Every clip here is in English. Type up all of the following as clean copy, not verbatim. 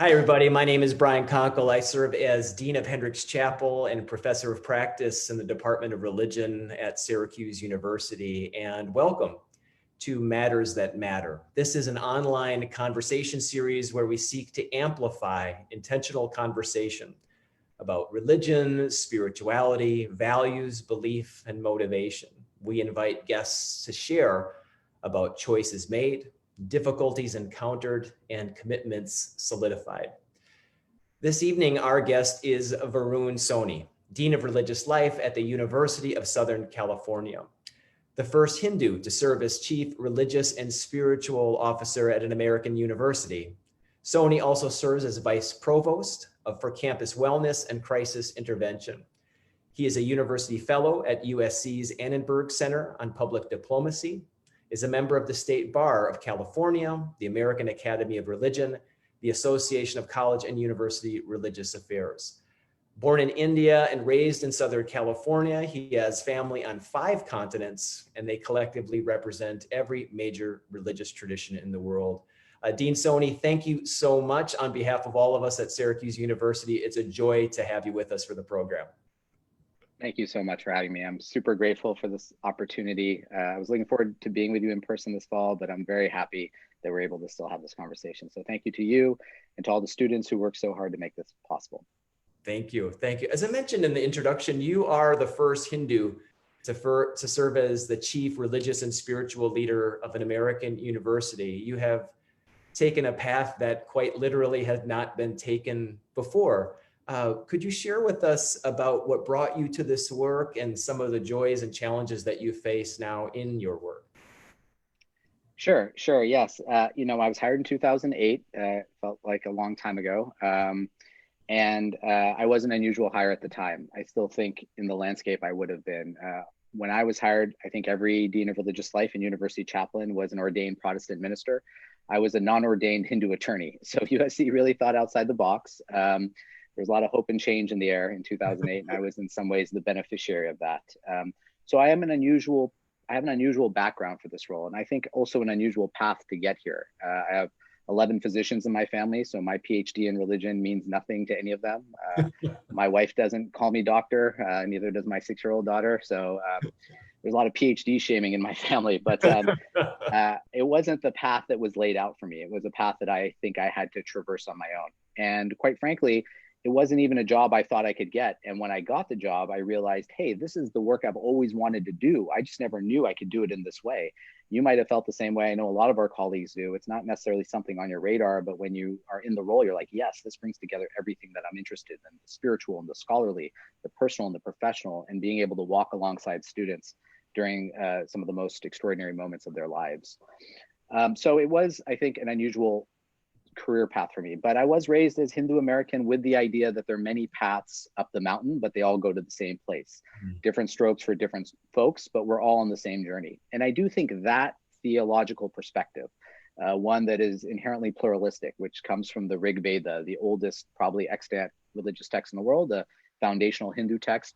Hi, everybody. My name is Brian Konkol. I serve as Dean of Hendricks Chapel and Professor of Practice in the Department of Religion at Syracuse University. And welcome to Matters That Matter. This is an online conversation series where we seek to amplify intentional conversation about religion, spirituality, values, belief, and motivation. We invite guests to share about choices made, difficulties encountered, and commitments solidified. This evening, our guest is Varun Soni, Dean of Religious Life at the University of Southern California, the first Hindu to serve as Chief Religious and Spiritual Officer at an American university. Soni also serves as Vice Provost for Campus Wellness and Crisis Intervention. He is a University Fellow at USC's Annenberg Center on Public Diplomacy, is a member of the State Bar of California, the American Academy of Religion, the Association of College and University Religious Affairs. Born in India and raised in Southern California, he has family on 5 continents, and they collectively represent every major religious tradition in the world. Dean Soni, thank you so much on behalf of all of us at Syracuse University. It's a joy to have you with us for the program. Thank you so much for having me. I'm super grateful for this opportunity. I was looking forward to being with you in person this fall, but I'm very happy that we're able to still have this conversation. So thank you to you and to all the students who work so hard to make this possible. Thank you. Thank you. As I mentioned in the introduction, you are the first Hindu to serve as the chief religious and spiritual leader of an American university. You have taken a path that quite literally had not been taken before. Could you share with us about what brought you to this work and some of the joys and challenges that you face now in your work? Sure. Yes. I was hired in 2008. Felt like a long time ago. And I was an unusual hire at the time. I still think in the landscape I would have been. When I was hired, I think every dean of religious life and university chaplain was an ordained Protestant minister. I was a non-ordained Hindu attorney. So USC really thought outside the box. There's a lot of hope and change in the air in 2008, and I was in some ways the beneficiary of that. So I have an unusual background for this role, and I think also an unusual path to get here. I have 11 physicians in my family, so my PhD in religion means nothing to any of them. My wife doesn't call me doctor, neither does my 6-year-old daughter. So there's a lot of PhD shaming in my family, but it wasn't the path that was laid out for me. It was a path that I think I had to traverse on my own. And quite frankly, it wasn't even a job I thought I could get. And when I got the job, I realized, hey, this is the work I've always wanted to do. I just never knew I could do it in this way. You might have felt the same way. I know a lot of our colleagues do. It's not necessarily something on your radar, but when you are in the role, you're like, yes, this brings together everything that I'm interested in, the spiritual and the scholarly, the personal and the professional, and being able to walk alongside students during some of the most extraordinary moments of their lives. So it was, I think, an unusual career path for me, but I was raised as Hindu American with the idea that there are many paths up the mountain, but they all go to the same place. Different strokes for different folks, but we're all on the same journey. And I do think that theological perspective, one that is inherently pluralistic, which comes from the Rig Veda, the oldest probably extant religious text in the world, a foundational Hindu text,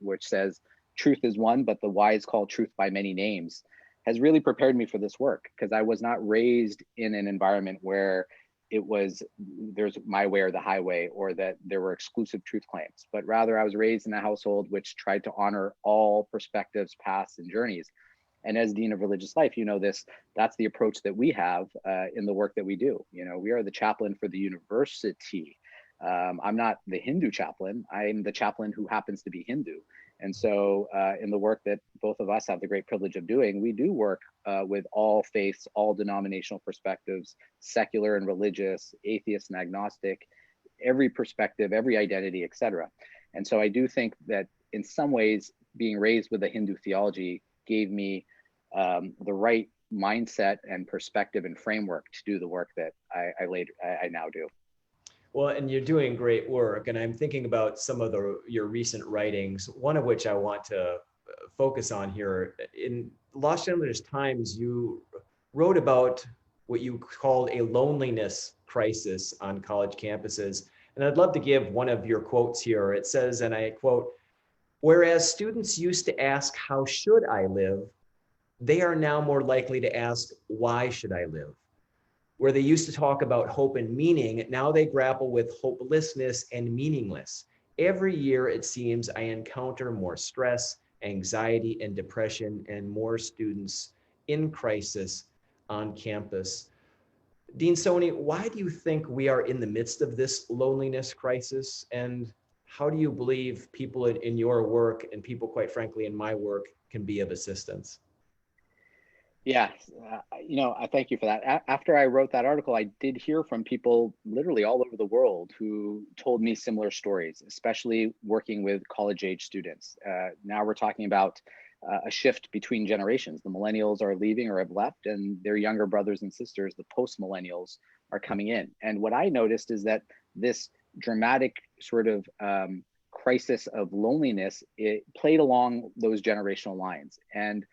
which says truth is one, but the wise call truth by many names, has really prepared me for this work, because I was not raised in an environment where it was there's my way or the highway, or that there were exclusive truth claims, but rather I was raised in a household which tried to honor all perspectives, paths, and journeys. And as Dean of Religious Life, you know this, that's the approach that we have in the work that we do. You know, we are the chaplain for the university. I'm not the Hindu chaplain. I'm the chaplain who happens to be Hindu. And so in the work that both of us have the great privilege of doing, we do work with all faiths, all denominational perspectives, secular and religious, atheist and agnostic, every perspective, every identity, etc. And so I do think that in some ways, being raised with a Hindu theology gave me the right mindset and perspective and framework to do the work that I now do. Well, and you're doing great work, and I'm thinking about some of your recent writings, one of which I want to focus on here. In Los Angeles Times, you wrote about what you called a loneliness crisis on college campuses. And I'd love to give one of your quotes here. It says, and I quote, "Whereas students used to ask, how should I live? They are now more likely to ask, why should I live?" Where they used to talk about hope and meaning, now they grapple with hopelessness and meaningless. Every year, it seems, I encounter more stress, anxiety, and depression, and more students in crisis on campus. Dean Soni, why do you think we are in the midst of this loneliness crisis? And how do you believe people in your work and people, quite frankly, in my work can be of assistance? Yeah, I thank you for that. After I wrote that article, I did hear from people literally all over the world who told me similar stories, especially working with college age students. Now we're talking about a shift between generations. The millennials are leaving or have left, and their younger brothers and sisters, the post millennials, are coming in. And what I noticed is that this dramatic sort of crisis of loneliness, it played along those generational lines. And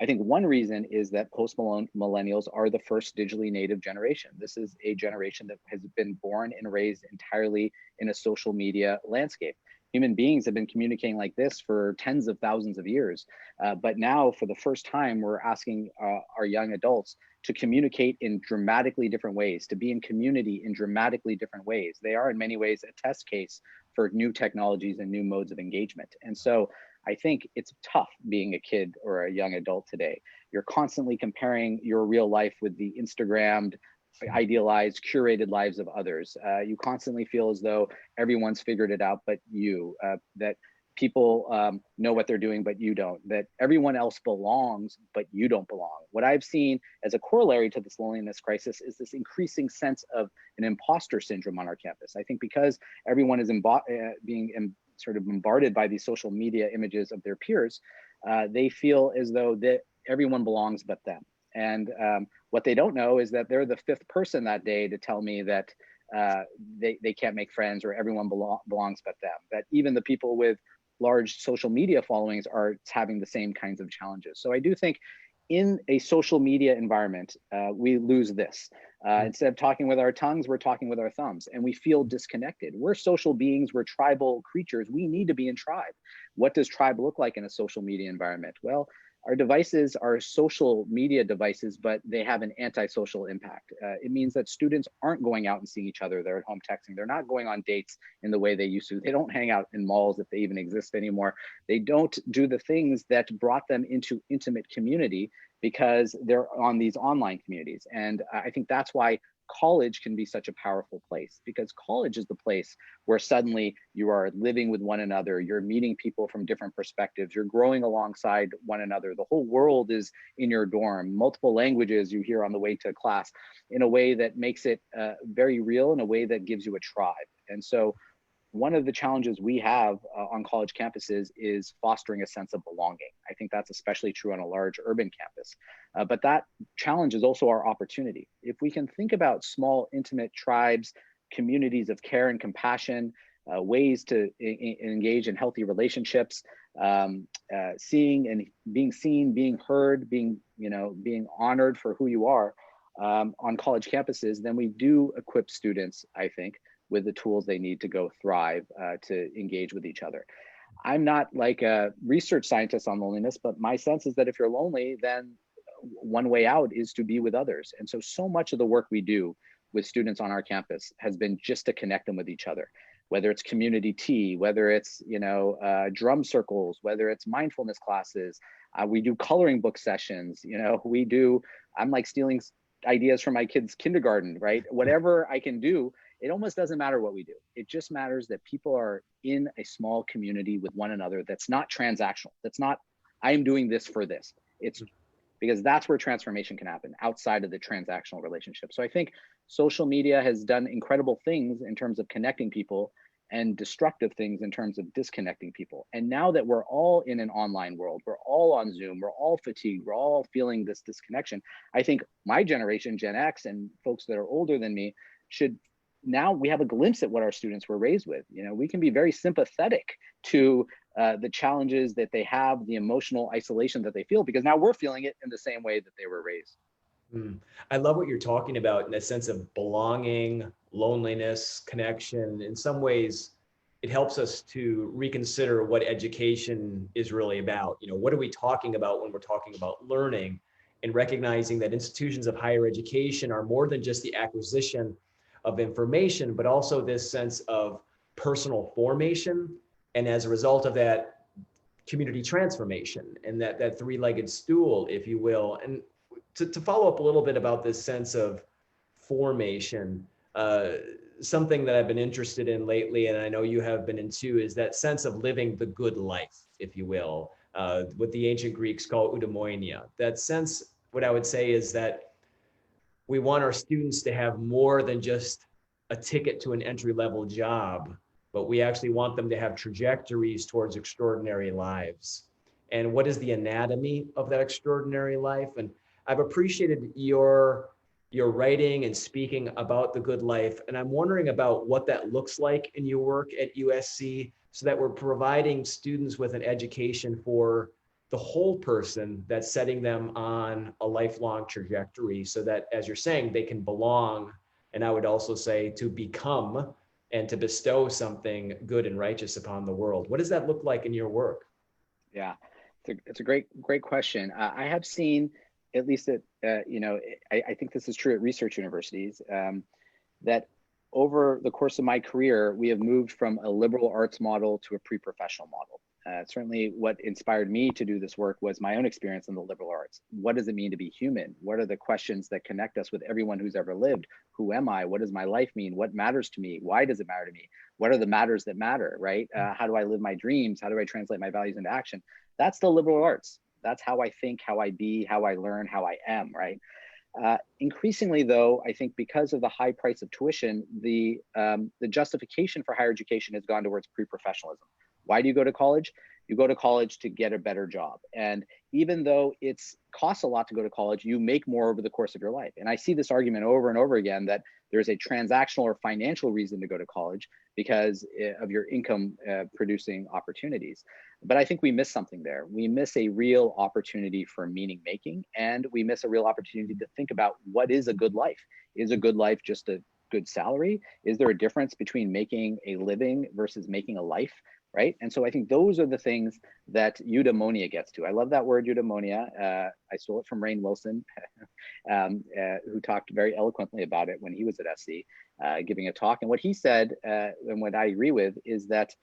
I think one reason is that post millennials are the first digitally native generation. This is a generation that has been born and raised entirely in a social media landscape. Human beings have been communicating like this for tens of thousands of years. But now, for the first time, we're asking our young adults to communicate in dramatically different ways, to be in community in dramatically different ways. They are, in many ways, a test case for new technologies and new modes of engagement. And so I think it's tough being a kid or a young adult today. You're constantly comparing your real life with the Instagrammed, idealized, curated lives of others. You constantly feel as though everyone's figured it out but you, that people know what they're doing but you don't, that everyone else belongs but you don't belong. What I've seen as a corollary to this loneliness crisis is this increasing sense of an imposter syndrome on our campus. I think because everyone is being sort of bombarded by these social media images of their peers, they feel as though that everyone belongs but them. And what they don't know is that they're the fifth person that day to tell me that they can't make friends or everyone belongs but them. That even the people with large social media followings are having the same kinds of challenges. So I do think in a social media environment, we lose this. Instead of talking with our tongues, we're talking with our thumbs, and we feel disconnected. We're social beings, we're tribal creatures. We need to be in tribe. What does tribe look like in a social media environment? Well, our devices are social media devices, but they have an antisocial impact. It means that students aren't going out and seeing each other. They're at home texting. They're not going on dates in the way they used to. They don't hang out in malls if they even exist anymore. They don't do the things that brought them into intimate community because they're on these online communities. And I think that's why college can be such a powerful place, because college is the place where suddenly you are living with one another, you're meeting people from different perspectives, you're growing alongside one another. The whole world is in your dorm, multiple languages you hear on the way to class, in a way that makes it very real, in a way that gives you a tribe. And so one of the challenges we have on college campuses is fostering a sense of belonging. I think that's especially true on a large urban campus. But that challenge is also our opportunity. If we can think about small, intimate tribes, communities of care and compassion, ways to engage in healthy relationships, seeing and being seen, being heard, being honored for who you are on college campuses, then we do equip students, I think, with the tools they need to go thrive, to engage with each other. I'm not like a research scientist on loneliness, but my sense is that if you're lonely, then one way out is to be with others. And so much of the work we do with students on our campus has been just to connect them with each other, whether it's community tea, whether it's drum circles, whether it's mindfulness classes. We do coloring book sessions. I'm like stealing ideas from my kids' kindergarten, right? Whatever I can do. It almost doesn't matter what we do. It just matters that people are in a small community with one another that's not transactional. That's not, I am doing this for this. It's because that's where transformation can happen, outside of the transactional relationship. So I think social media has done incredible things in terms of connecting people and destructive things in terms of disconnecting people. And now that we're all in an online world, we're all on Zoom, we're all fatigued, we're all feeling this disconnection. I think my generation, Gen X, and folks that are older than me now we have a glimpse at what our students were raised with. We can be very sympathetic to the challenges that they have, the emotional isolation that they feel, because now we're feeling it in the same way that they were raised. I love what you're talking about in a sense of belonging, loneliness, connection. In some ways, it helps us to reconsider what education is really about. What are we talking about when we're talking about learning? and recognizing that institutions of higher education are more than just the acquisition of information, but also this sense of personal formation. And as a result of that, community transformation, and that three-legged stool, if you will. And to follow up a little bit about this sense of formation, something that I've been interested in lately, and I know you have been in too, is that sense of living the good life, if you will, what the ancient Greeks call eudaimonia. That sense, what I would say is that we want our students to have more than just a ticket to an entry-level job, but we actually want them to have trajectories towards extraordinary lives. And what is the anatomy of that extraordinary life? And I've appreciated your writing and speaking about the good life. And I'm wondering about what that looks like in your work at USC, so that we're providing students with an education for the whole person that's setting them on a lifelong trajectory, so that, as you're saying, they can belong. And I would also say to become and to bestow something good and righteous upon the world. What does that look like in your work? Yeah, it's a great question. I have seen, at least at, I think this is true at research universities, that over the course of my career, we have moved from a liberal arts model to a pre-professional model. Certainly what inspired me to do this work was my own experience in the liberal arts. What does it mean to be human? What are the questions that connect us with everyone who's ever lived? Who am I? What does my life mean? What matters to me? Why does it matter to me? What are the matters that matter, right? How do I live my dreams? How do I translate my values into action? That's the liberal arts. That's how I think, how I be, how I learn, how I am, right? Increasingly, though, I think because of the high price of tuition, the justification for higher education has gone towards pre-professionalism. Why do you go to college? You go to college to get a better job. And even though it costs a lot to go to college, you make more over the course of your life. And I see this argument over and over again that there's a transactional or financial reason to go to college because of your income producing opportunities. But I think we miss something there. We miss a real opportunity for meaning making, and we miss a real opportunity to think about what is a good life. Is a good life just a good salary? Is there a difference between making a living versus making a life? Right. And so I think those are the things that eudaimonia gets to. I love that word eudaimonia. I stole it from Rainn Wilson, who talked very eloquently about it when he was at SC, giving a talk. And what he said, and what I agree with, is that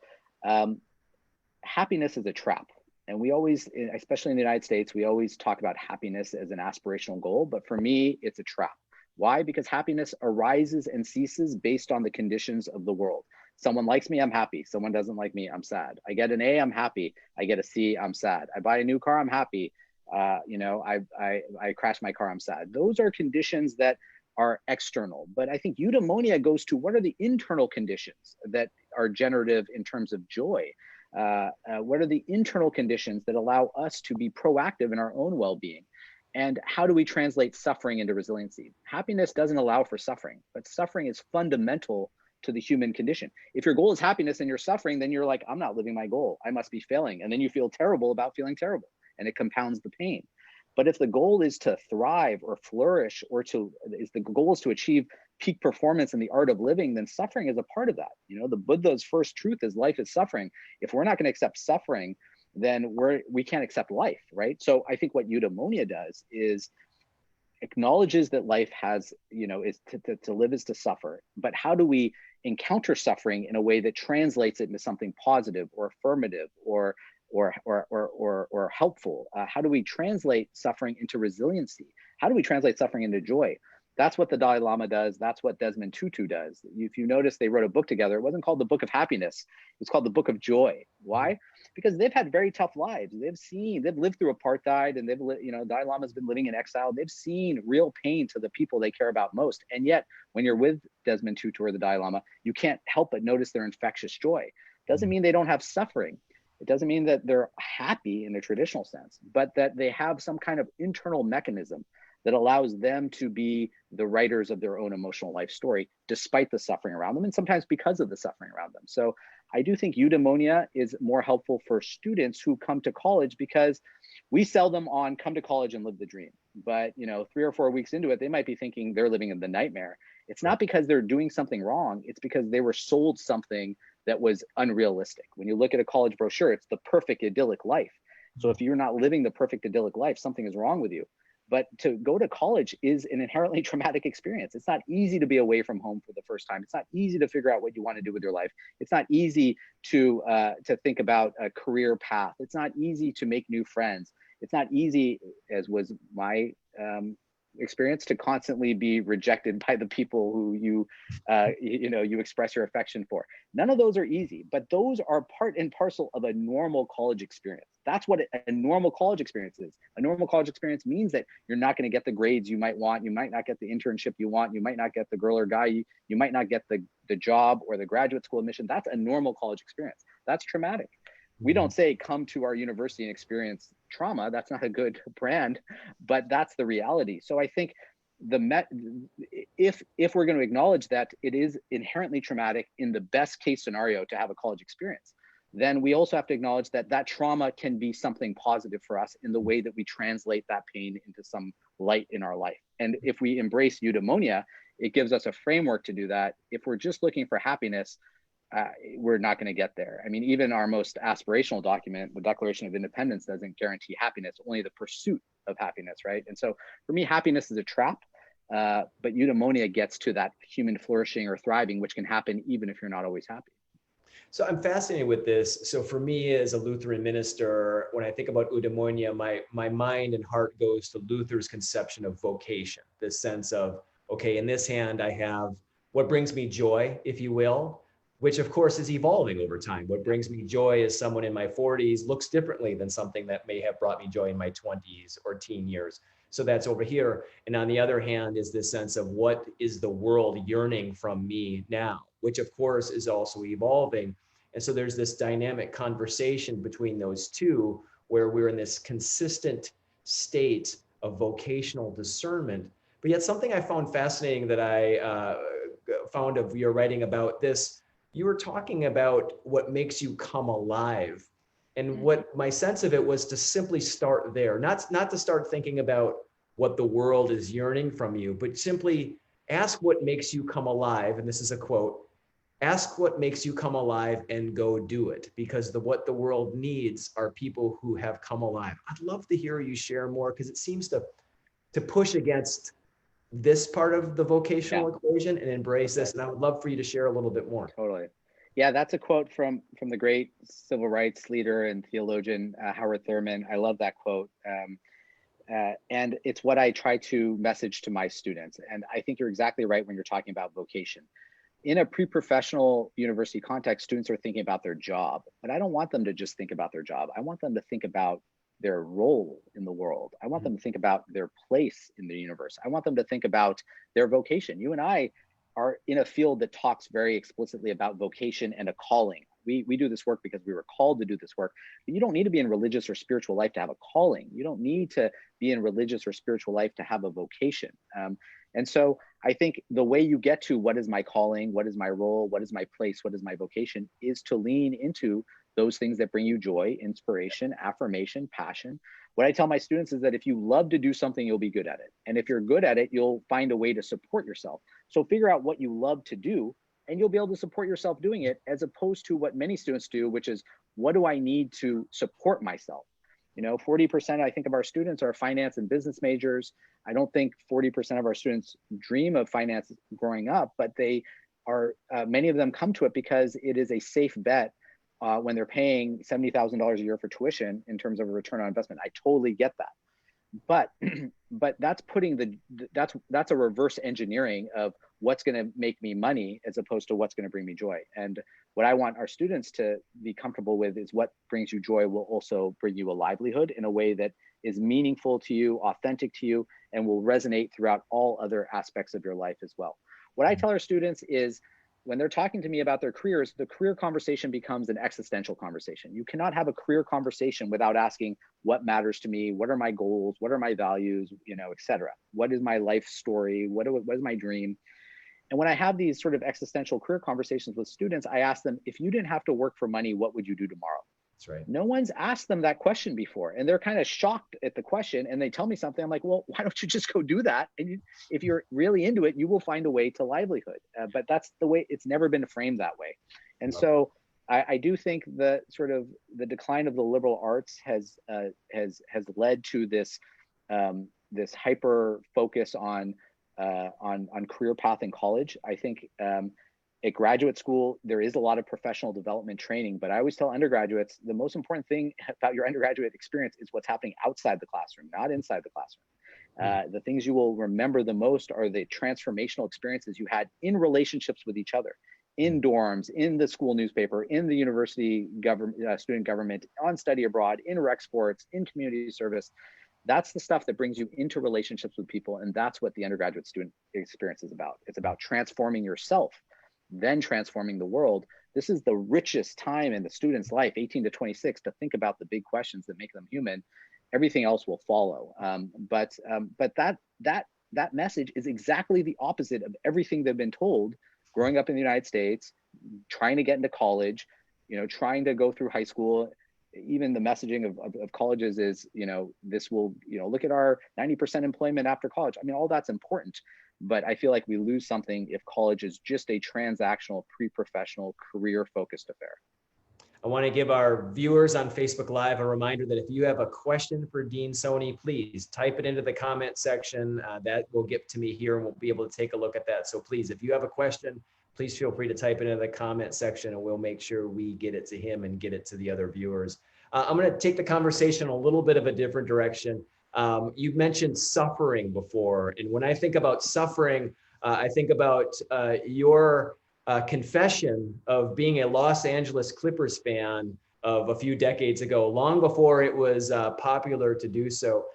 happiness is a trap. And we always, especially in the United States, we always talk about happiness as an aspirational goal. But for me, it's a trap. Why? Because happiness arises and ceases based on the conditions of the world. Someone likes me, I'm happy. Someone doesn't like me, I'm sad. I get an A, I'm happy. I get a C, I'm sad. I buy a new car, I'm happy. I crash my car, I'm sad. Those are conditions that are external. But I think eudaimonia goes to what are the internal conditions that are generative in terms of joy? What are the internal conditions that allow us to be proactive in our own well-being? And how do we translate suffering into resiliency? Happiness doesn't allow for suffering, but suffering is fundamental to the human condition. If your goal is happiness and you're suffering, then you're like, I'm not living my goal. I must be failing. And then you feel terrible about feeling terrible, and it compounds the pain. But if the goal is to thrive or flourish, or the goal is to achieve peak performance in the art of living, then suffering is a part of that. The Buddha's first truth is life is suffering. If we're not going to accept suffering, then we can't accept life, right? So I think what eudaimonia does is acknowledges that life has, is to live is to suffer. But how do we encounter suffering in a way that translates it into something positive or affirmative or helpful? How do we translate suffering into resiliency? How do we translate suffering into joy? That's what the Dalai Lama does. That's what Desmond Tutu does. If you notice, they wrote a book together. It wasn't called the Book of Happiness. It's called the Book of Joy. Why? Because they've had very tough lives. They've lived through apartheid, and Dalai Lama's been living in exile. They've seen real pain to the people they care about most. And yet, when you're with Desmond Tutu or the Dalai Lama, you can't help but notice their infectious joy. Doesn't mean they don't have suffering. It doesn't mean that they're happy in the traditional sense, but that they have some kind of internal mechanism that allows them to be the writers of their own emotional life story, despite the suffering around them, and sometimes because of the suffering around them. So I do think eudaimonia is more helpful for students who come to college, because we sell them on come to college and live the dream. But 3 or 4 weeks into it, they might be thinking they're living in the nightmare. It's not because they're doing something wrong. It's because they were sold something that was unrealistic. When you look at a college brochure, it's the perfect idyllic life. So if you're not living the perfect idyllic life, something is wrong with you. But to go to college is an inherently traumatic experience. It's not easy to be away from home for the first time. It's not easy to figure out what you want to do with your life. It's not easy to think about a career path. It's not easy to make new friends. It's not easy, as was my experience, to constantly be rejected by the people who you express your affection for. None of those are easy, but those are part and parcel of a normal college experience. That's what a normal college experience is. A normal college experience means that you're not going to get the grades you might want. You might not get the internship you want. You might not get the girl or guy. You might not get the job or the graduate school admission. That's a normal college experience. That's traumatic. We don't say come to our university and experience trauma. That's not a good brand, but that's the reality. So I think if we're going to acknowledge that it is inherently traumatic in the best case scenario to have a college experience, then we also have to acknowledge that that trauma can be something positive for us in the way that we translate that pain into some light in our life. And if we embrace eudaimonia, it gives us a framework to do that. If we're just looking for happiness, we're not going to get there. I mean, even our most aspirational document, the Declaration of Independence, doesn't guarantee happiness, only the pursuit of happiness, right? And so for me, happiness is a trap, but eudaimonia gets to that human flourishing or thriving, which can happen even if you're not always happy. So I'm fascinated with this. So for me as a Lutheran minister, when I think about eudaimonia, my mind and heart goes to Luther's conception of vocation, this sense of, okay, in this hand, I have what brings me joy, if you will, which of course is evolving over time. What brings me joy as someone in my 40s looks differently than something that may have brought me joy in my 20s or teen years. So that's over here. And on the other hand is this sense of what is the world yearning from me now, which of course is also evolving. And so there's this dynamic conversation between those two where we're in this consistent state of vocational discernment. But yet something I found fascinating that I found of your writing about this, you were talking about what makes you come alive. And what my sense of it was to simply start there, not to start thinking about what the world is yearning from you, but simply ask what makes you come alive. And this is a quote, ask what makes you come alive and go do it, because what the world needs are people who have come alive. I'd love to hear you share more, because it seems to push against this part of the vocational equation and embrace this. And I would love for you to share a little bit more. Totally. Yeah, that's a quote from the great civil rights leader and theologian, Howard Thurman. I love that quote. And it's what I try to message to my students. And I think you're exactly right when you're talking about vocation. In a pre-professional university context, students are thinking about their job, but I don't want them to just think about their job. I want them to think about their role in the world. I want them to think about their place in the universe. I want them to think about their vocation. You and I are in a field that talks very explicitly about vocation and a calling. We do this work because we were called to do this work, but you don't need to be in religious or spiritual life to have a calling. You don't need to be in religious or spiritual life to have a vocation. And so I think the way you get to what is my calling, what is my role, what is my place, what is my vocation, is to lean into those things that bring you joy, inspiration, affirmation, passion. What I tell my students is that if you love to do something, you'll be good at it. And if you're good at it, you'll find a way to support yourself. So figure out what you love to do, and you'll be able to support yourself doing it, as opposed to what many students do, which is, what do I need to support myself? 40% I think of our students are finance and business majors. I don't think 40% of our students dream of finance growing up, but they are, many of them come to it because it is a safe bet when they're paying $70,000 a year for tuition in terms of a return on investment. I totally get that. But that's that's a reverse engineering of what's going to make me money as opposed to what's going to bring me joy. And what I want our students to be comfortable with is what brings you joy will also bring you a livelihood in a way that is meaningful to you, authentic to you, and will resonate throughout all other aspects of your life as well. What I tell our students is, when they're talking to me about their careers, the career conversation becomes an existential conversation. You cannot have a career conversation without asking, what matters to me? What are my goals? What are my values? Et cetera. What is my life story? What is my dream? And when I have these sort of existential career conversations with students, I ask them, if you didn't have to work for money, what would you do tomorrow? That's right. No one's asked them that question before. And they're kind of shocked at the question. And they tell me something. I'm like, well, why don't you just go do that? And if you're really into it, you will find a way to livelihood. But that's the way, it's never been framed that way. And so I do think the sort of the decline of the liberal arts has led to this this hyper focus on career path in college. I think at graduate school, there is a lot of professional development training, but I always tell undergraduates, the most important thing about your undergraduate experience is what's happening outside the classroom, not inside the classroom. The things you will remember the most are the transformational experiences you had in relationships with each other, in dorms, in the school newspaper, in the university student government, on study abroad, in rec sports, in community service. That's the stuff that brings you into relationships with people. And that's what the undergraduate student experience is about. It's about transforming yourself, then transforming the world. This is the richest time in the student's life, 18 to 26, to think about the big questions that make them human. Everything else will follow. But that message is exactly the opposite of everything they've been told growing up in the United States, trying to get into college, trying to go through high school. Even the messaging of colleges is, this will, look at our 90% employment after college. I mean, all that's important, but I feel like we lose something if college is just a transactional, pre-professional, career-focused affair. I want to give our viewers on Facebook Live a reminder that if you have a question for Dean Soni, please type it into the comment section. That will get to me here and we'll be able to take a look at that. So please, if you have a question, please feel free to type it into the comment section and we'll make sure we get it to him and get it to the other viewers. I'm going to take the conversation a little bit of a different direction. You've mentioned suffering before. And when I think about suffering, I think about your confession of being a Los Angeles Clippers fan of a few decades ago, long before it was popular to do so.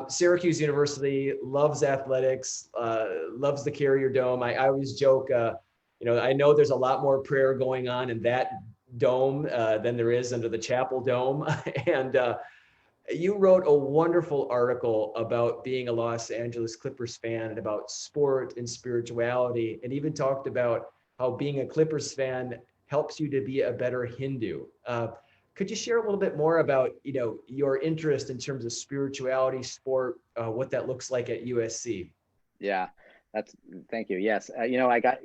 Syracuse University loves athletics, loves the Carrier Dome. I always joke, I know there's a lot more prayer going on in that dome than there is under the Chapel Dome. And you wrote a wonderful article about being a Los Angeles Clippers fan and about sport and spirituality, and even talked about how being a Clippers fan helps you to be a better Hindu. Could you share a little bit more about, your interest in terms of spirituality, sport, what that looks like at USC? Yeah, thank you. Yes,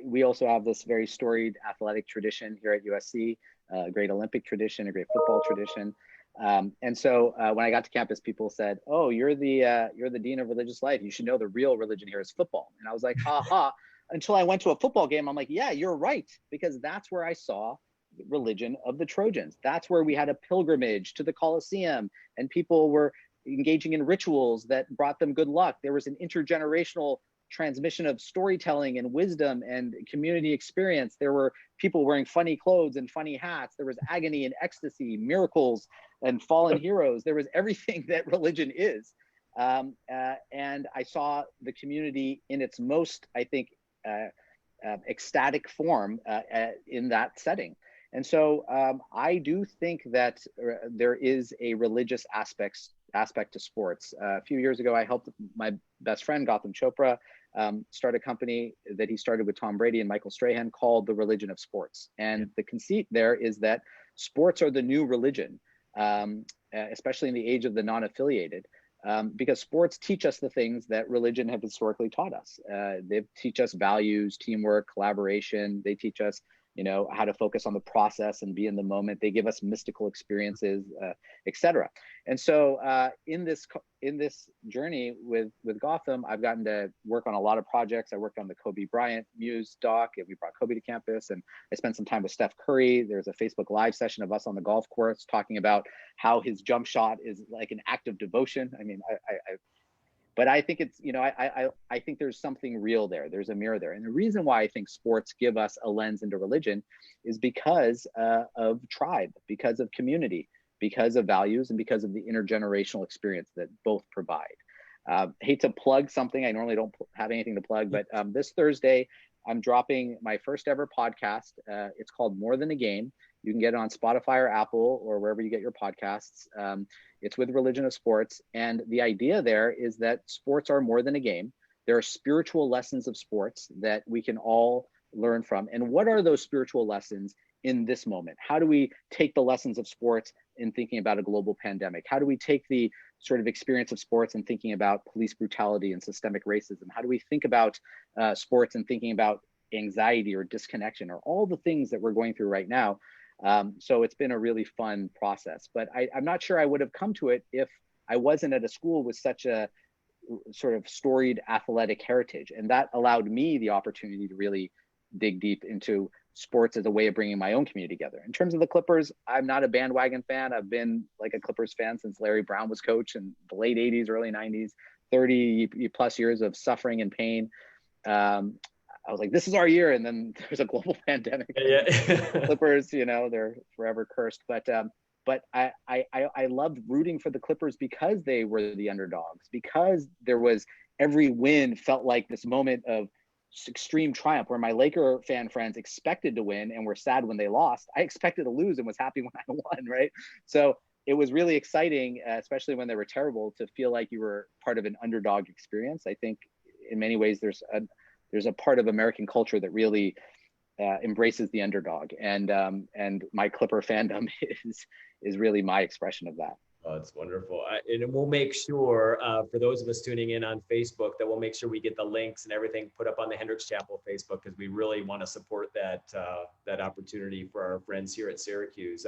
we also have this very storied athletic tradition here at USC, a great Olympic tradition, a great football tradition. And so when I got to campus, people said, "Oh, you're the dean of religious life. You should know the real religion here is football." And I was like, "Ha ha." Until I went to a football game, I'm like, yeah, you're right, because that's where I saw the religion of the Trojans. That's where we had a pilgrimage to the Colosseum and people were engaging in rituals that brought them good luck. There was an intergenerational transmission of storytelling and wisdom and community experience. There were people wearing funny clothes and funny hats. There was agony and ecstasy, miracles and fallen heroes. There was everything that religion is. And I saw the community in its most, I think, ecstatic form in that setting. And so I do think that there is a religious aspect to sports. A few years ago, I helped my best friend, Gautam Chopra, start a company that he started with Tom Brady and Michael Strahan called The Religion of Sports. And the conceit there is that sports are the new religion, especially in the age of the non-affiliated. Because sports teach us the things that religion have historically taught us. They teach us values, teamwork, collaboration. They teach us, how to focus on the process and be in the moment. They give us mystical experiences, etc. And so in this journey with Gautam, I've gotten to work on a lot of projects. I worked on the Kobe Bryant Muse doc. We brought Kobe to campus, and I spent some time with Steph Curry. There's a Facebook Live session of us on the golf course talking about how his jump shot is like an act of devotion. I mean, but I think it's, I think there's something real there. There's a mirror there. And the reason why I think sports give us a lens into religion is because of tribe, because of community, because of values, and because of the intergenerational experience that both provide. Hate to plug something. I normally don't have anything to plug, but this Thursday, I'm dropping my first ever podcast. It's called More Than a Game. You can get it on Spotify or Apple or wherever you get your podcasts. It's with Religion of Sports. And the idea there is that sports are more than a game. There are spiritual lessons of sports that we can all learn from. And what are those spiritual lessons in this moment? How do we take the lessons of sports in thinking about a global pandemic? How do we take the sort of experience of sports and thinking about police brutality and systemic racism? How do we think about sports and thinking about anxiety or disconnection or all the things that we're going through right now? So it's been a really fun process, but I'm not sure I would have come to it if I wasn't at a school with such a sort of storied athletic heritage. And that allowed me the opportunity to really dig deep into sports as a way of bringing my own community together. In terms of the Clippers, I'm not a bandwagon fan. I've been like a Clippers fan since Larry Brown was coach in the late 80s, early 90s, 30 plus years of suffering and pain. I was like, this is our year. And then there's a global pandemic. Yeah. Clippers, they're forever cursed. But I loved rooting for the Clippers because they were the underdogs, because there was every win felt like this moment of extreme triumph, where my Laker fan friends expected to win and were sad when they lost. I expected to lose and was happy when I won, right? So it was really exciting, especially when they were terrible, to feel like you were part of an underdog experience. I think in many ways there's a part of American culture that really embraces the underdog, and my Clipper fandom is really my expression of that. Oh, it's wonderful. And we'll make sure, for those of us tuning in on Facebook, that we'll make sure we get the links and everything put up on the Hendricks Chapel Facebook, because we really want to support that opportunity for our friends here at Syracuse.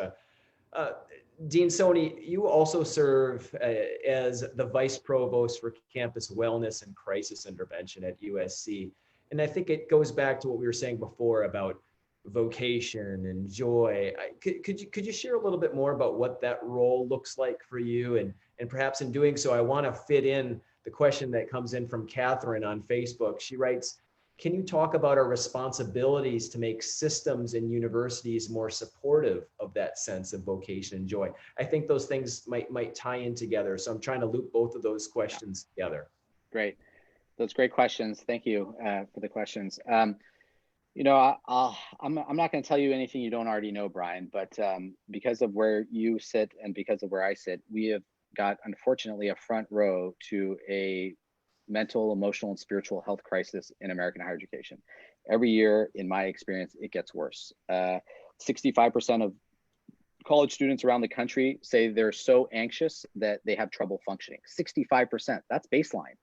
Dean Soni, you also serve as the Vice Provost for Campus Wellness and Crisis Intervention at USC. And I think it goes back to what we were saying before about vocation and joy. Could you share a little bit more about what that role looks like for you? And perhaps in doing so, I want to fit in the question that comes in from Catherine on Facebook. She writes, can you talk about our responsibilities to make systems and universities more supportive of that sense of vocation and joy? I think those things might tie in together. So I'm trying to loop both of those questions together. Great. Those great questions. Thank you for the questions. I'm not going to tell you anything you don't already know, Brian, but because of where you sit and because of where I sit, we have got, unfortunately, a front row to a mental, emotional, and spiritual health crisis in American higher education. Every year, in my experience, it gets worse. 65% of college students around the country say they're so anxious that they have trouble functioning. 65%, that's baseline.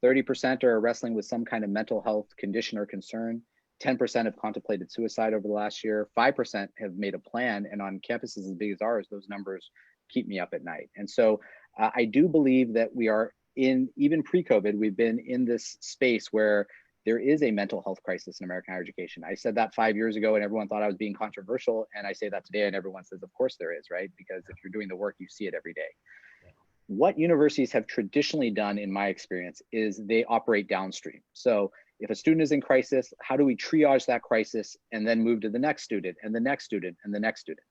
30% are wrestling with some kind of mental health condition or concern. 10% have contemplated suicide over the last year. 5% have made a plan. And on campuses as big as ours, those numbers keep me up at night. And so I do believe that we are even pre-COVID, we've been in this space where there is a mental health crisis in American higher education. I said that 5 years ago and everyone thought I was being controversial. And I say that today and everyone says, of course there is, right? Because if you're doing the work, you see it every day. What universities have traditionally done, in my experience, is they operate downstream. So if a student is in crisis, how do we triage that crisis and then move to the next student and the next student and the next student?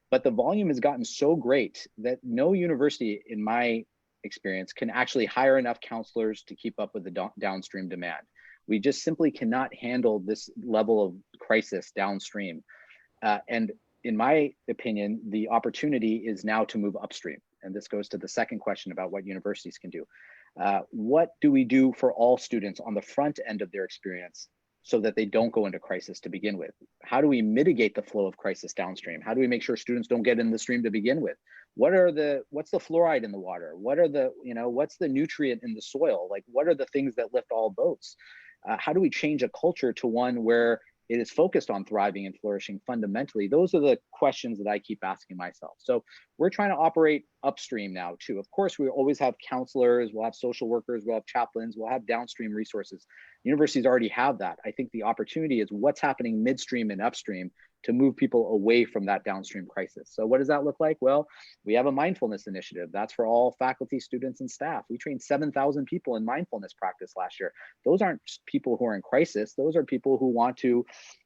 But the volume has gotten so great that no university, in my experience, can actually hire enough counselors to keep up with the downstream demand. We just simply cannot handle this level of crisis downstream. And in my opinion, the opportunity is now to move upstream. And this goes to the second question about what universities can do. What do we do for all students on the front end of their experience so that they don't go into crisis to begin with? How do we mitigate the flow of crisis downstream? How do we make sure students don't get in the stream to begin with? What's the fluoride in the water? What's the nutrient in the soil? Like, what are the things that lift all boats? How do we change a culture to one where it is focused on thriving and flourishing fundamentally? Those are the questions that I keep asking myself. So we're trying to operate upstream now too. Of course, we always have counselors, we'll have social workers, we'll have chaplains, we'll have downstream resources. Universities already have that. I think the opportunity is what's happening midstream and upstream to move people away from that downstream crisis. So what does that look like? Well, we have a mindfulness initiative. That's for all faculty, students, and staff. We trained 7,000 people in mindfulness practice last year. Those aren't people who are in crisis. Those are people who want to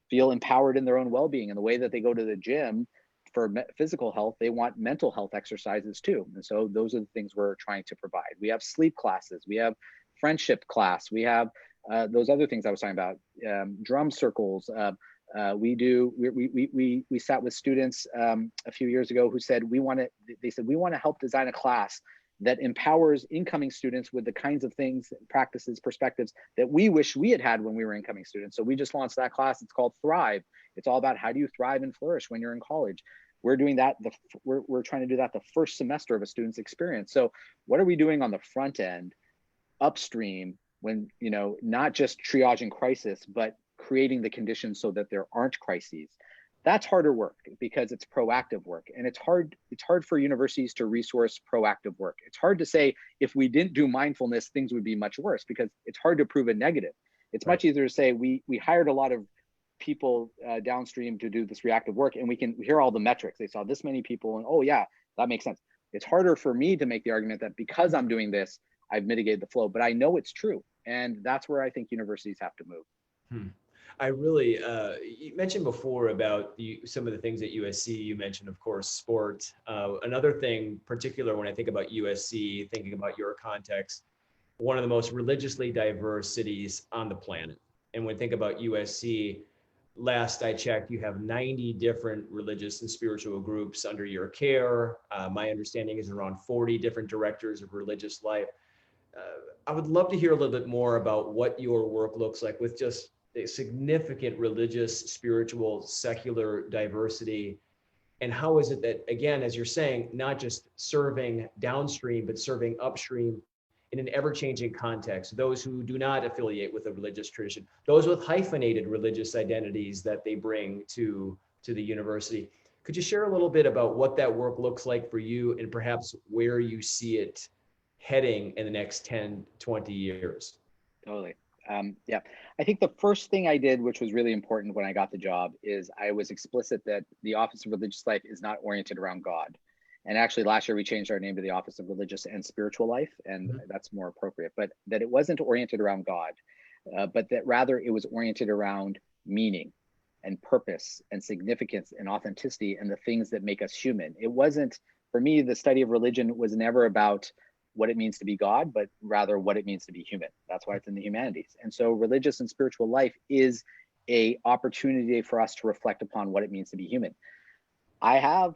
feel empowered in their own well-being. And the way that they go to the gym for physical health, they want mental health exercises too. And so those are the things we're trying to provide. We have sleep classes. We have friendship class. We have those other things I was talking about, drum circles. We sat with students a few years ago who said we want to help design a class that empowers incoming students with the kinds of things, practices, perspectives that we wish we had had when we were incoming students. So we just launched that class. It's called Thrive. It's all about how do you thrive and flourish when you're in college. We're doing that. We're trying to do that the first semester of a student's experience. So what are we doing on the front end, upstream, when, not just triaging crisis, but creating the conditions so that there aren't crises? That's harder work because it's proactive work, and it's hard for universities to resource proactive work. It's hard to say if we didn't do mindfulness, things would be much worse, because it's hard to prove a negative. It's Right. much easier to say we hired a lot of people downstream to do this reactive work, and we can hear all the metrics. They saw this many people, and oh yeah, that makes sense. It's harder for me to make the argument that because I'm doing this, I've mitigated the flow, but I know it's true, and that's where I think universities have to move. Hmm. I really, you mentioned before about some of the things at USC. You mentioned, of course, sport. Another thing, particular when I think about USC, thinking about your context, one of the most religiously diverse cities on the planet. And when I think about USC, last I checked, you have 90 different religious and spiritual groups under your care. My understanding is around 40 different directors of religious life. I would love to hear a little bit more about what your work looks like with just a significant religious, spiritual, secular diversity. And how is it that, again, as you're saying, not just serving downstream, but serving upstream in an ever-changing context, those who do not affiliate with a religious tradition, those with hyphenated religious identities that they bring to the university. Could you share a little bit about what that work looks like for you and perhaps where you see it heading in the next 10, 20 years? Totally. Yeah, I think the first thing I did, which was really important when I got the job, is I was explicit that the Office of Religious Life is not oriented around God. And actually, last year we changed our name to the Office of Religious and Spiritual Life, and that's more appropriate. But that it wasn't oriented around God, but that rather it was oriented around meaning and purpose and significance and authenticity and the things that make us human. It wasn't, for me, the study of religion was never about what it means to be God, but rather what it means to be human. That's why it's in the humanities. And so religious and spiritual life is a opportunity for us to reflect upon what it means to be human. I have,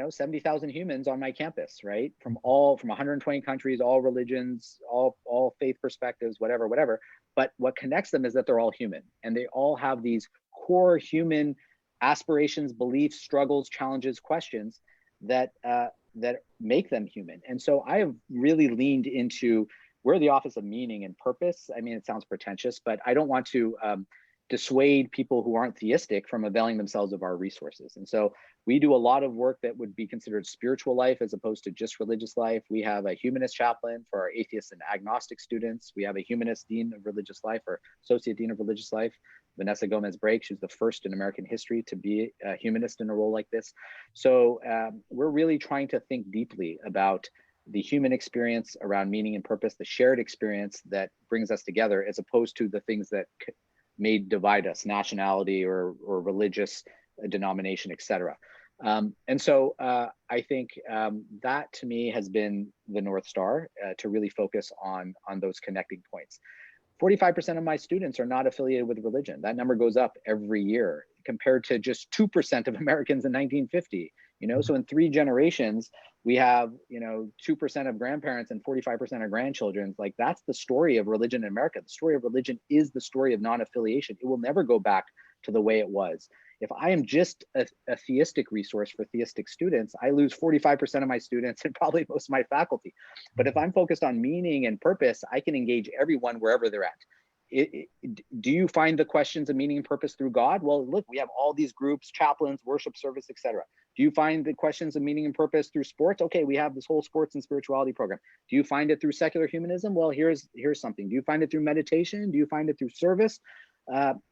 70,000 humans on my campus, right? From 120 countries, all religions, all faith perspectives, whatever. But what connects them is that they're all human, and they all have these core human aspirations, beliefs, struggles, challenges, questions that make them human. And so I have really leaned into, we're the Office of Meaning and Purpose. I mean, it sounds pretentious, but I don't want to dissuade people who aren't theistic from availing themselves of our resources. And so we do a lot of work that would be considered spiritual life as opposed to just religious life. We have a humanist chaplain for our atheist and agnostic students. We have a humanist dean of religious life, or associate dean of religious life, Vanessa Gomez-Brake. She's the first in American history to be a humanist in a role like this. So we're really trying to think deeply about the human experience around meaning and purpose, the shared experience that brings us together, as opposed to the things that may divide us, nationality or religious denomination, etc. And so I think that to me has been the North Star, to really focus on those connecting points. 45% of my students are not affiliated with religion. That number goes up every year compared to just 2% of Americans in 1950. So in 3 generations, we have, 2% of grandparents and 45% of grandchildren. Like, that's the story of religion in America. The story of religion is the story of non-affiliation. It will never go back to the way it was. If I am just a theistic resource for theistic students, I lose 45% of my students and probably most of my faculty. But if I'm focused on meaning and purpose, I can engage everyone wherever they're at. Do you find the questions of meaning and purpose through God? Well, look, we have all these groups, chaplains, worship service, etc. Do you find the questions of meaning and purpose through sports? Okay, we have this whole sports and spirituality program. Do you find it through secular humanism? Well, here's something. Do you find it through meditation? Do you find it through service?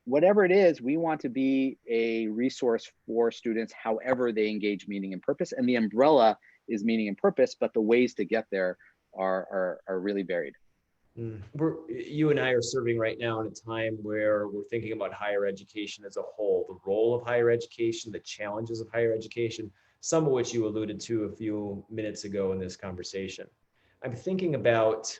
Whatever it is, we want to be a resource for students, however they engage meaning and purpose. And the umbrella is meaning and purpose, but the ways to get there are really varied. You and I are serving right now in a time where we're thinking about higher education as a whole, the role of higher education, the challenges of higher education, some of which you alluded to a few minutes ago in this conversation. I'm thinking about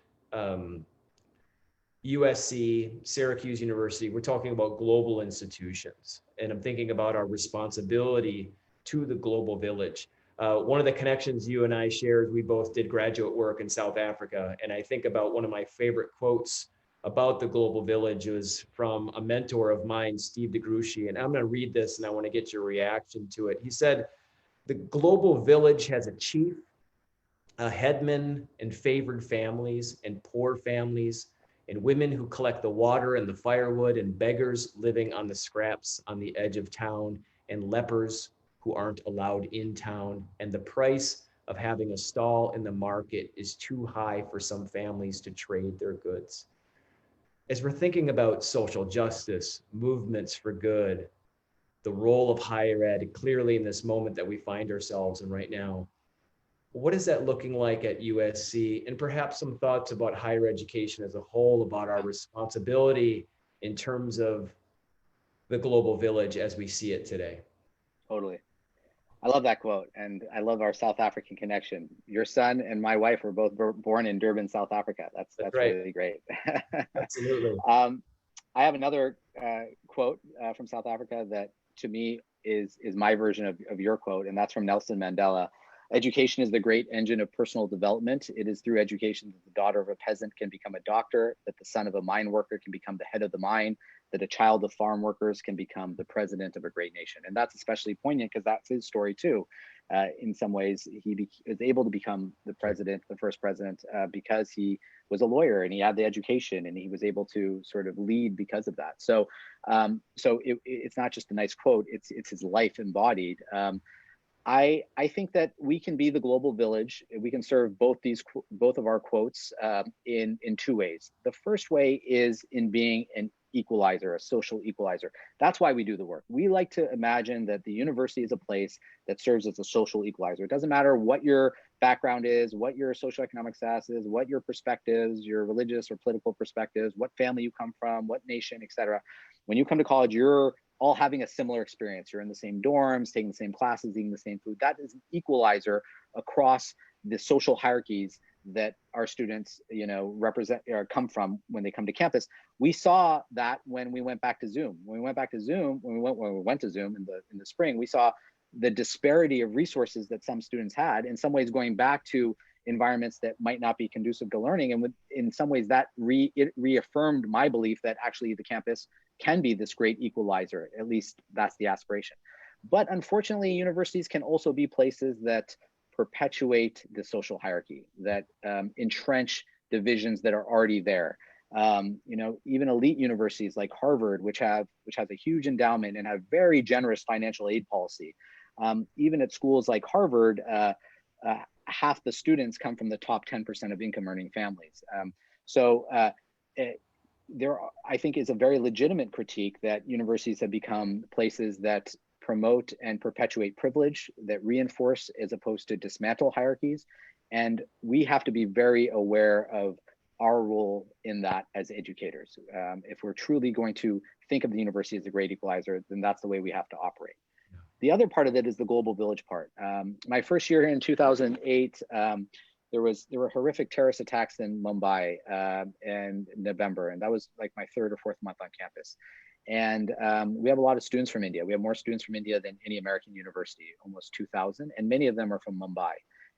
USC, Syracuse University. We're talking about global institutions, and I'm thinking about our responsibility to the global village. One of the connections you and I shared, we both did graduate work in South Africa. And I think about one of my favorite quotes about the global village was from a mentor of mine, Steve DeGruchy. And I'm going to read this and I want to get your reaction to it. He said, "The global village has a chief, a headman, and favored families, and poor families, and women who collect the water and the firewood, and beggars living on the scraps on the edge of town, and lepers who aren't allowed in town, and the price of having a stall in the market is too high for some families to trade their goods. As we're thinking about social justice, movements for good, the role of higher ed clearly in this moment that we find ourselves in right now, what is that looking like at USC? And perhaps some thoughts about higher education as a whole, about our responsibility in terms of the global village as we see it today. Totally. I love that quote, and I love our South African connection. Your son and my wife were both born in Durban, South Africa. That's right. really great. Absolutely. I have another quote from South Africa that to me is my version of your quote, and that's from Nelson Mandela. Education is the great engine of personal development. It is through education that the daughter of a peasant can become a doctor, that the son of a mine worker can become the head of the mine, that a child of farm workers can become the president of a great nation. And that's especially poignant because that's his story too. In some ways, he was able to become the president, the first president, because he was a lawyer and he had the education and he was able to sort of lead because of that. So, it's not just a nice quote; it's his life embodied. I think that we can be the global village. We can serve both of our quotes in two ways. The first way is in being an equalizer, a social equalizer. That's why we do the work. We like to imagine that the university is a place that serves as a social equalizer. It doesn't matter what your background is, what your socioeconomic status is, what your perspectives, your religious or political perspectives, what family you come from, what nation, etc. When you come to college, you're all having a similar experience. You're in the same dorms, taking the same classes, eating the same food. That is an equalizer across the social hierarchies that our students, represent or come from when they come to campus. We saw that when we went back to Zoom. When we went to Zoom in the spring, we saw the disparity of resources that some students had, in some ways going back to environments that might not be conducive to learning. And in some ways that it reaffirmed my belief that actually the campus can be this great equalizer. At least that's the aspiration. But unfortunately, universities can also be places that perpetuate the social hierarchy, that entrench divisions that are already there. Even elite universities like Harvard, which has a huge endowment and have very generous financial aid policy. Even at schools like Harvard, half the students come from the top 10% of income earning families. There, I think, is a very legitimate critique that universities have become places that promote and perpetuate privilege, that reinforce as opposed to dismantle hierarchies. And we have to be very aware of our role in that as educators. If we're truly going to think of the university as a great equalizer, then that's the way we have to operate. Yeah. The other part of it is the global village part. My first year in 2008, there were horrific terrorist attacks in Mumbai in November, and that was like my third or fourth month on campus. And we have a lot of students from India. We have more students from India than any American university, almost 2,000, and many of them are from Mumbai.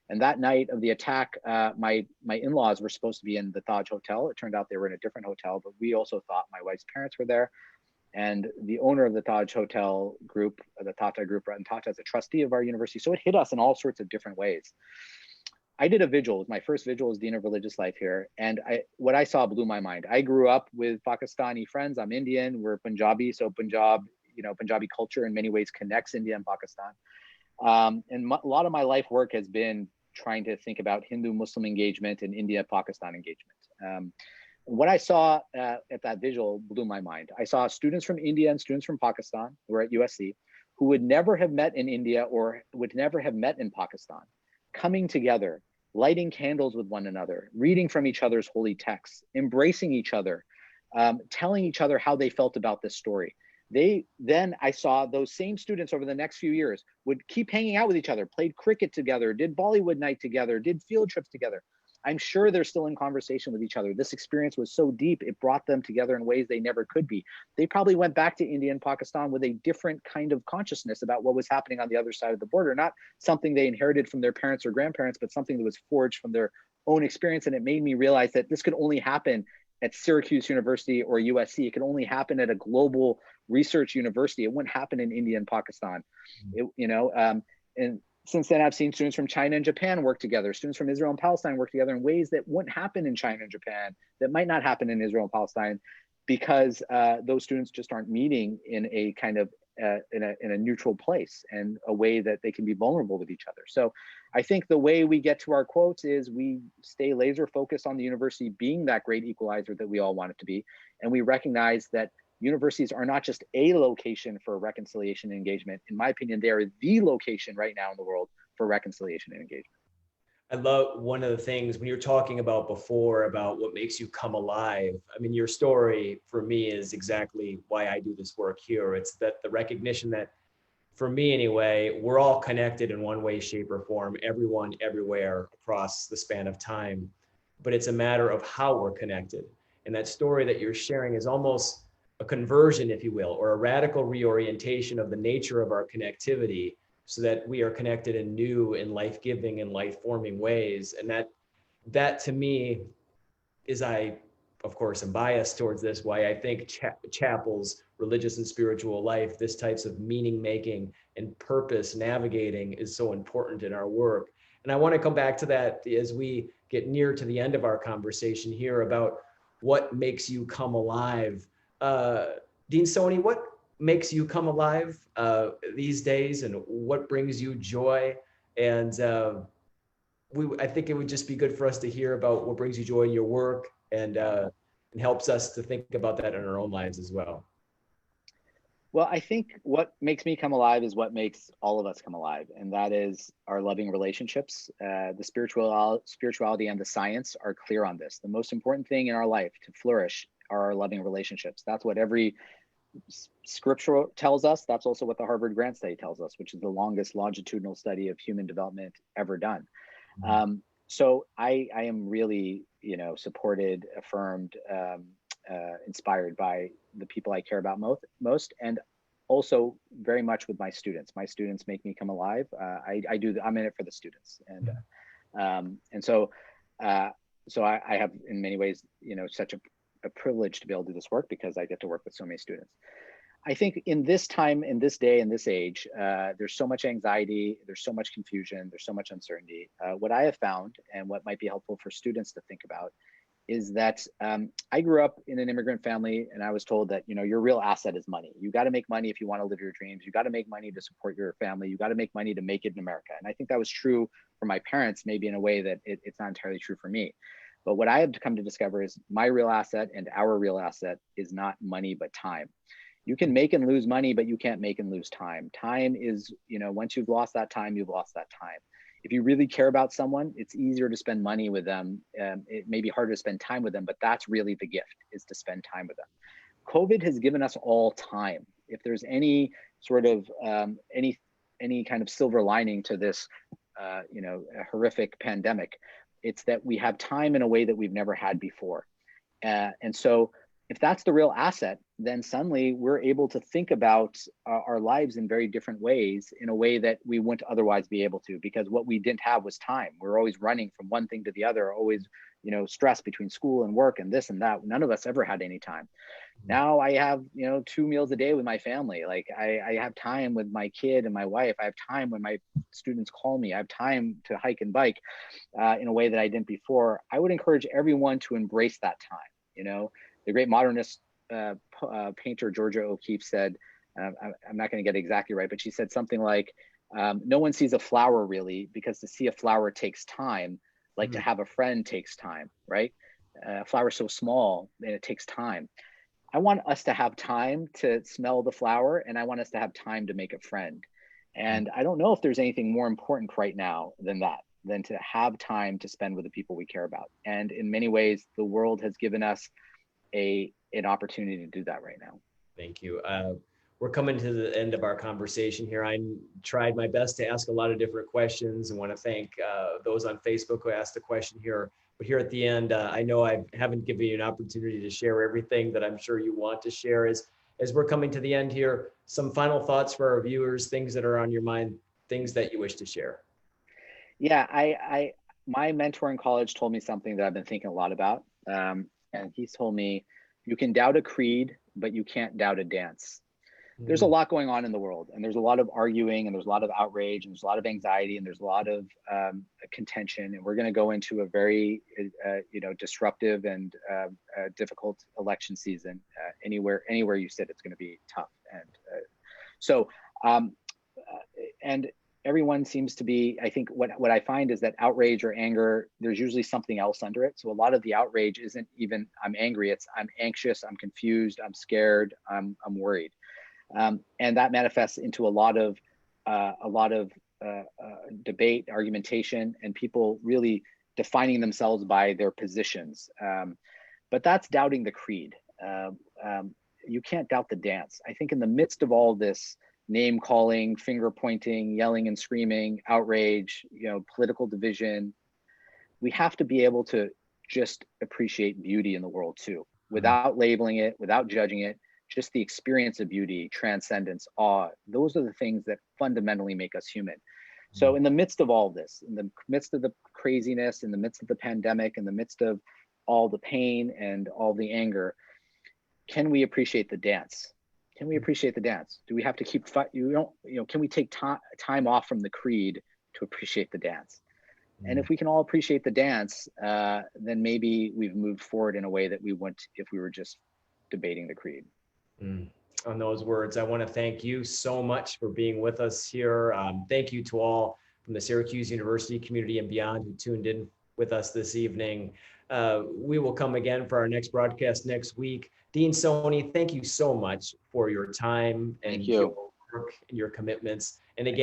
And that night of the attack, my in-laws were supposed to be in the Taj Hotel. It turned out they were in a different hotel, but we also thought my wife's parents were there. And the owner of the Taj Hotel group, the Tata Group, Ratan Tata, is a trustee of our university. So it hit us in all sorts of different ways. I did a vigil, my first vigil as Dean of Religious Life here. And what I saw blew my mind. I grew up with Pakistani friends. I'm Indian, we're Punjabi. So Punjabi culture in many ways connects India and Pakistan. And a lot of my life work has been trying to think about Hindu-Muslim engagement and India-Pakistan engagement. What I saw at that vigil blew my mind. I saw students from India and students from Pakistan who were at USC who would never have met in India or would never have met in Pakistan, coming together, lighting candles with one another, reading from each other's holy texts, embracing each other, telling each other how they felt about this story. Then I saw those same students over the next few years would keep hanging out with each other, played cricket together, did Bollywood night together, did field trips together. I'm sure they're still in conversation with each other. This experience was so deep, it brought them together in ways they never could be. They probably went back to India and Pakistan with a different kind of consciousness about what was happening on the other side of the border, not something they inherited from their parents or grandparents, but something that was forged from their own experience. And it made me realize that this could only happen at Syracuse University or USC. It could only happen at a global research university. It wouldn't happen in India and Pakistan. And since then, I've seen students from China and Japan work together, students from Israel and Palestine work together in ways that wouldn't happen in China and Japan, that might not happen in Israel and Palestine, because those students just aren't meeting in a kind of in a neutral place and a way that they can be vulnerable with each other. So I think the way we get to our quotes is we stay laser focused on the university being that great equalizer that we all want it to be. And we recognize that universities are not just a location for reconciliation and engagement. In my opinion, they are the location right now in the world for reconciliation and engagement. I love one of the things when you're talking about before about what makes you come alive. I mean, your story for me is exactly why I do this work here. It's that the recognition that, for me anyway, we're all connected in one way, shape, or form, everyone, everywhere across the span of time. But it's a matter of how we're connected. And that story that you're sharing is almost a conversion, if you will, or a radical reorientation of the nature of our connectivity, so that we are connected in new and life-giving and life-forming ways. And that to me is, of course, am biased towards this, why I think chapels, religious and spiritual life, this types of meaning making and purpose navigating is so important in our work. And I want to come back to that as we get near to the end of our conversation here about what makes you come alive. Dean Soni, what makes you come alive these days, and what brings you joy? And I think it would just be good for us to hear about what brings you joy in your work, and helps us to think about that in our own lives as well. Well, I think what makes me come alive is what makes all of us come alive, and that is our loving relationships. The spirituality and the science are clear on this. The most important thing in our life to flourish are our loving relationships. That's what every scripture tells us. That's also what the Harvard Grant Study tells us, which is the longest longitudinal study of human development ever done. So I am really, supported, affirmed, inspired by the people I care about most, and also very much with my students. My students make me come alive. I'm in it for the students, and so I have in many ways, such a privilege to be able to do this work because I get to work with so many students. I think in this time, in this day, in this age, there's so much anxiety, there's so much confusion, there's so much uncertainty. What I have found, and what might be helpful for students to think about, is that I grew up in an immigrant family, and I was told that your real asset is money. You got to make money if you want to live your dreams. You got to make money to support your family. You got to make money to make it in America. And I think that was true for my parents, maybe in a way that it's not entirely true for me. But what I have come to discover is my real asset and our real asset is not money, but time. You can make and lose money, but you can't make and lose time. Time is, once you've lost that time, you've lost that time. If you really care about someone, it's easier to spend money with them. It may be harder to spend time with them, but that's really the gift, is to spend time with them. COVID has given us all time. If there's any sort of, any kind of silver lining to this, a horrific pandemic, it's that we have time in a way that we've never had before. And so if that's the real asset, then suddenly we're able to think about our lives in very different ways, in a way that we wouldn't otherwise be able to, because what we didn't have was time. We're always running from one thing to the other, always, stress between school and work and this and that. None of us ever had any time. Now I have, 2 meals a day with my family. Like I have time with my kid and my wife. I have time when my students call me. I have time to hike and bike in a way that I didn't before. I would encourage everyone to embrace that time. The great modernist painter Georgia O'Keeffe said, I'm not going to get it exactly right, but she said something like, no one sees a flower really, because to see a flower takes time, like to have a friend takes time, right? A flower is so small and it takes time. I want us to have time to smell the flower, and I want us to have time to make a friend. And I don't know if there's anything more important right now than that, than to have time to spend with the people we care about. And in many ways, the world has given us an opportunity to do that right now. Thank you. We're coming to the end of our conversation here. I tried my best to ask a lot of different questions, and want to thank those on Facebook who asked a question here. But here at the end, I know I haven't given you an opportunity to share everything that I'm sure you want to share. As we're coming to the end here, some final thoughts for our viewers, things that are on your mind, things that you wish to share. Yeah, my mentor in college told me something that I've been thinking a lot about. And he's told me, you can doubt a creed, but you can't doubt a dance. There's a lot going on in the world, and there's a lot of arguing, and there's a lot of outrage, and there's a lot of anxiety, and there's a lot of contention. And we're going to go into a very, disruptive and difficult election season. Anywhere you sit, it's going to be tough. And So, and everyone seems to be, I think what I find is that outrage or anger, there's usually something else under it. So a lot of the outrage isn't even I'm angry, it's I'm anxious, I'm confused, I'm scared, I'm worried. And that manifests into a lot of debate, argumentation, and people really defining themselves by their positions. But that's doubting the creed. You can't doubt the dance. I think in the midst of all this name calling, finger pointing, yelling and screaming, outrage, political division, we have to be able to just appreciate beauty in the world too, without labeling it, without judging it. Just the experience of beauty, transcendence, awe, those are the things that fundamentally make us human. So in the midst of all this, in the midst of the craziness, in the midst of the pandemic, in the midst of all the pain and all the anger, can we appreciate the dance? Can we appreciate the dance? Do we have to keep, can we take time off from the creed to appreciate the dance? And if we can all appreciate the dance, then maybe we've moved forward in a way that we wouldn't if we were just debating the creed. On those words, I want to thank you so much for being with us here. Thank you to all from the Syracuse University community and beyond who tuned in with us this evening. We will come again for our next broadcast next week. Dean Soni, thank you so much for your time and your work and your commitments. And again,